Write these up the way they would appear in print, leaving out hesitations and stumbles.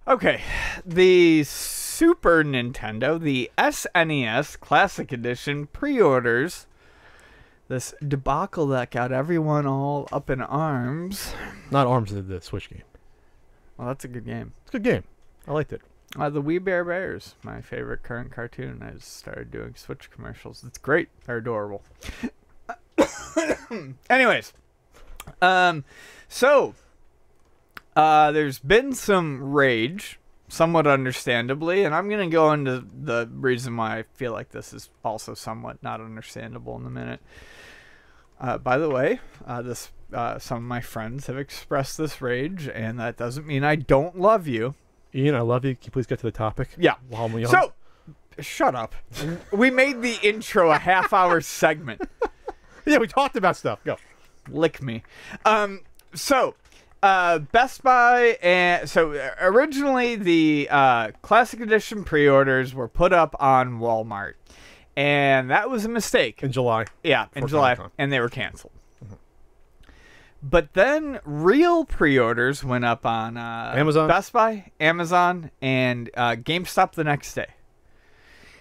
Okay, the Super Nintendo, the SNES Classic Edition pre-orders. This debacle that got everyone all up in arms. Not arms of the Switch game. Well, that's a good game. It's a good game. I liked it. The Wee Bear Bears, my favorite current cartoon. I just started doing Switch commercials. It's great. They're adorable. Anyways, so there's been some rage, somewhat understandably, and I'm going to go into the reason why I feel like this is also somewhat not understandable in a minute. By the way, some of my friends have expressed this rage, and that doesn't mean I don't love you. Ian, I love you. Can you please get to the topic? Yeah. So, shut up. We made the intro a half-hour segment. Yeah, we talked about stuff. Go. Lick me. Best Buy, and so originally the Classic Edition pre-orders were put up on Walmart, and that was a mistake. In July. Yeah, in July, and they were canceled. But then real pre-orders went up on Amazon, Best Buy, Amazon, and GameStop the next day.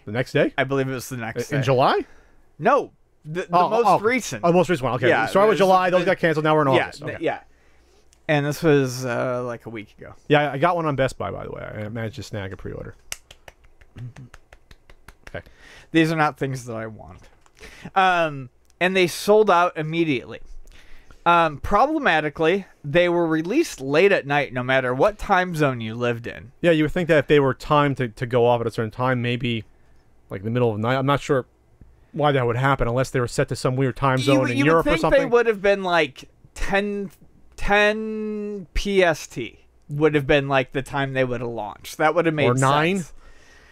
The next day? I believe it was the next day. In July? No, the most recent. Oh, the most recent one. Okay, yeah, started with July. Those got canceled. Now we're in August. Okay. Yeah. And this was like a week ago. Yeah, I got one on Best Buy, by the way. I managed to snag a pre-order. Okay. These are not things that I want. And they sold out immediately. Problematically, they were released late at night, no matter what time zone you lived in. Yeah, you would think that if they were timed to go off at a certain time, maybe like the middle of the night. I'm not sure why that would happen, unless they were set to some weird time zone in Europe or something. You would think they would have been like 10 PST would have been like the time they would have launched. That would have made sense. Or 9?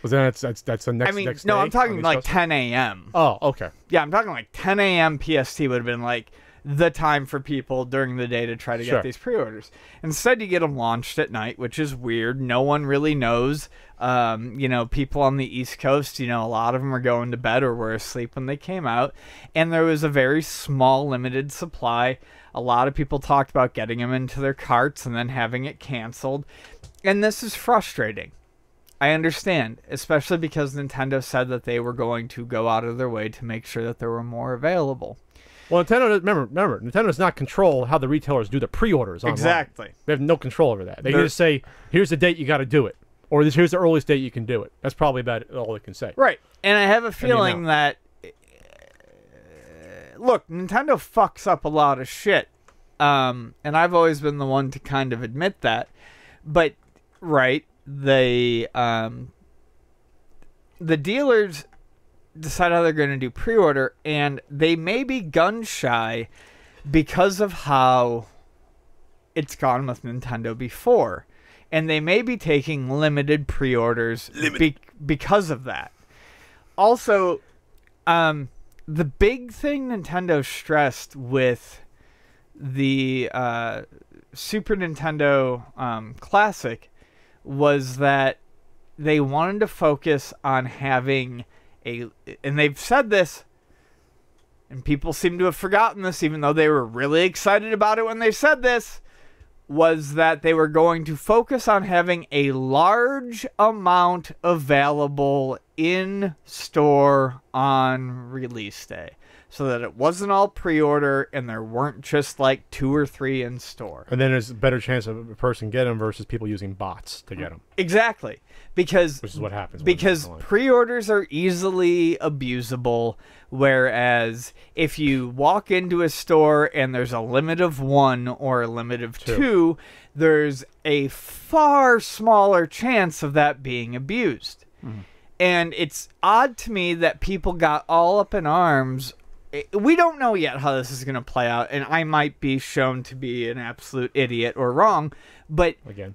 Was that's the next? I mean, next no, day I'm talking like 10 a.m. Oh, okay. Yeah, I'm talking like 10 a.m. PST would have been like the time for people during the day to try to get these pre-orders. Instead, you get them launched at night, which is weird. No one really knows. You know, people on the East Coast, you know, a lot of them are going to bed or were asleep when they came out. And there was a very small, limited supply. A lot of people talked about getting them into their carts and then having it canceled. And this is frustrating. I understand, especially because Nintendo said that they were going to go out of their way to make sure that there were more available. Well, Nintendo, remember, Nintendo does not control how the retailers do the pre-orders online. Exactly. They have no control over that. They can just say, here's the date you got to do it. Or here's the earliest date you can do it. That's probably about all they can say. Right. And I have a feeling that... Look, Nintendo fucks up a lot of shit. And I've always been the one to kind of admit that. But, right, the dealers decide how they're going to do pre-order, and they may be gun-shy because of how it's gone with Nintendo before. And they may be taking limited pre-orders because of that. Also, the big thing Nintendo stressed with the Super Nintendo Classic was that they wanted to focus on having and they've said this, and people seem to have forgotten this, even though they were really excited about it when they said this, was that they were going to focus on having a large amount available in store on release day, so that it wasn't all pre-order and there weren't just like 2 or 3 in store. And then there's a better chance of a person getting them versus people using bots to get them. Exactly. Which is what happens. Because pre-orders are easily abusable, whereas if you walk into a store and there's a limit of 1 or a limit of 2, there's a far smaller chance of that being abused. Mm-hmm. And it's odd to me that people got all up in arms. We don't know yet how this is going to play out, and I might be shown to be an absolute idiot or wrong, but... Again.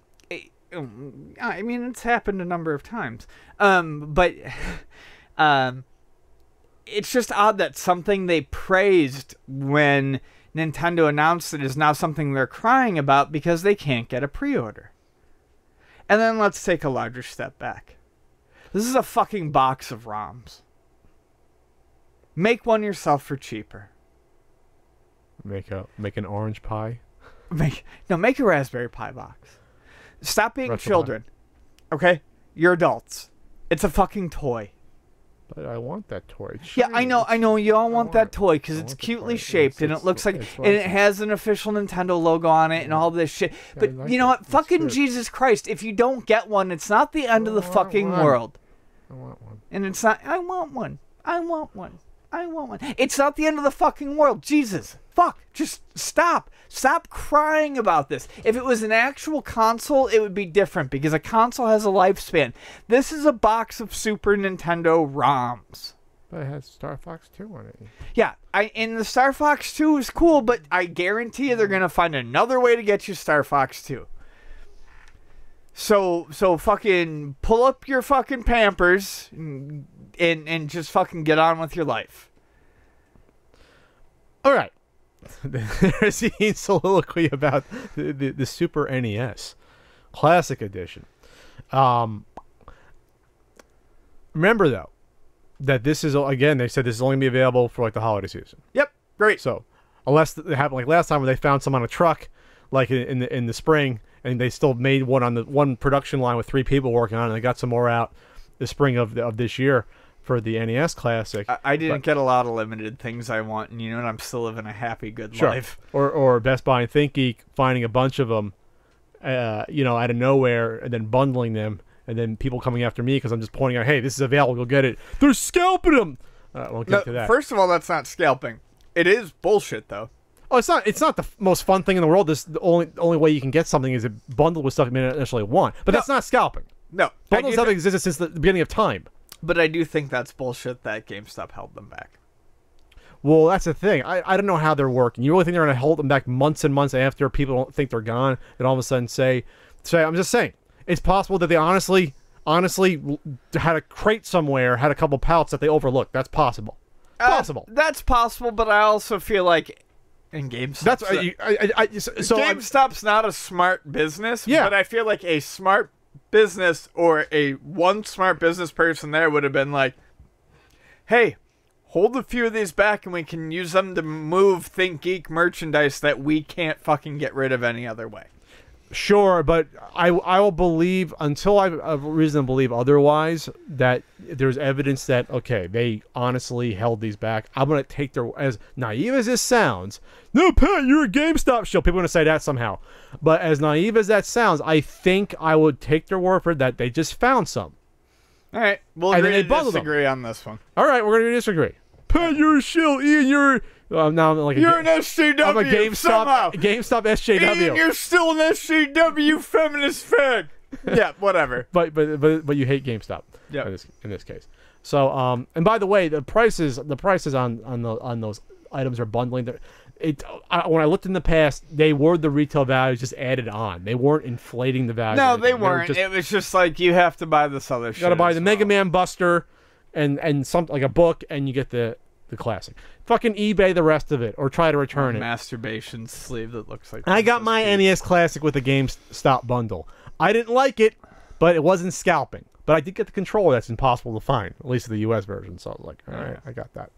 I mean, it's happened a number of times. But it's just odd that something they praised when Nintendo announced it is now something they're crying about because they can't get a pre-order. And then let's take a larger step back. This is a fucking box of ROMs. Make one yourself for cheaper. Make an orange pie? Make a Raspberry Pi box. Stop being children. Okay? You're adults. It's a fucking toy. But I want that toy. It's Yeah, shiny. I know. You all want that toy because I it's want the cutely toy. shaped and it looks like, and it has an official Nintendo logo on it and all this shit. But like you know it. what? It's Fucking good. Jesus Christ! If you don't get one, it's not the end of the I want fucking one. world. I want one. And it's not. I want one. I want one. I want one. It's not the end of the fucking world. Jesus. Fuck. Just stop. Stop crying about this. If it was an actual console, it would be different because a console has a lifespan. This is a box of Super Nintendo ROMs. But it has Star Fox 2 on it. Yeah, and the Star Fox 2 is cool, but I guarantee you they're going to find another way to get you Star Fox 2. So fucking pull up your fucking Pampers and just fucking get on with your life. All right. There's Ian's soliloquy about the Super NES Classic Edition. Remember, though, that this is, again, they said this is only going to be available for, like, the holiday season. Yep, great. So, unless it happened like last time where they found some on a truck, like in the spring, and they still made one on the one production line with 3 people working on it, and they got some more out the spring of this year for the NES Classic. I didn't get a lot of limited things I want, and you know what? I'm still living a happy, good life. Or Best Buy and ThinkGeek finding a bunch of them, out of nowhere, and then bundling them, and then people coming after me because I'm just pointing out, hey, this is available, go get it. They're scalping them. We'll get to that. First of all, that's not scalping. It is bullshit, though. Oh, it's not the most fun thing in the world. The only way you can get something is it bundled with stuff you may not necessarily want. But that's not scalping. No. Bundled stuff existed since the beginning of time. But I do think that's bullshit that GameStop held them back. Well, that's the thing. I don't know how they're working. You really think they're going to hold them back months and months after people don't think they're gone, and all of a sudden say, I'm just saying, it's possible that they honestly had a crate somewhere, had a couple pallets that they overlooked. That's possible. Possible. That's possible, but I also feel like in GameStop. GameStop's not a smart business, but I feel like a smart business or one smart business person there would have been like, hey, hold a few of these back and we can use them to move ThinkGeek merchandise that we can't fucking get rid of any other way. Sure, but I will believe, until I have reason to believe otherwise, that there's evidence that, okay, they honestly held these back. I'm going to take their, as naive as this sounds, no, Pat, you're a GameStop show. People are going to say that somehow. But as naive as that sounds, I think I would take their word for it that they just found some. All right, we'll agree to disagree on this one. All right, we're going to disagree. Pat, you're a shill. Ian, you're... now I'm like you're an SJW. I'm a GameStop SJW. Ian, you're still an SJW feminist fag. Yeah, whatever. But you hate GameStop. Yeah. In this case. So and by the way, the prices on those items are bundling. When I looked in the past, they were the retail values just added on. They weren't inflating the value. No, they weren't. It was just like you have to buy this other shit. You got to buy the Mega Man Buster and something like a book, and you get the classic. Fucking eBay the rest of it, or try to return it. Masturbation sleeve that looks like. I got my NES Classic with the GameStop bundle. I didn't like it, but it wasn't scalping. But I did get the controller that's impossible to find, at least the US version. So I was like, all right, I got that.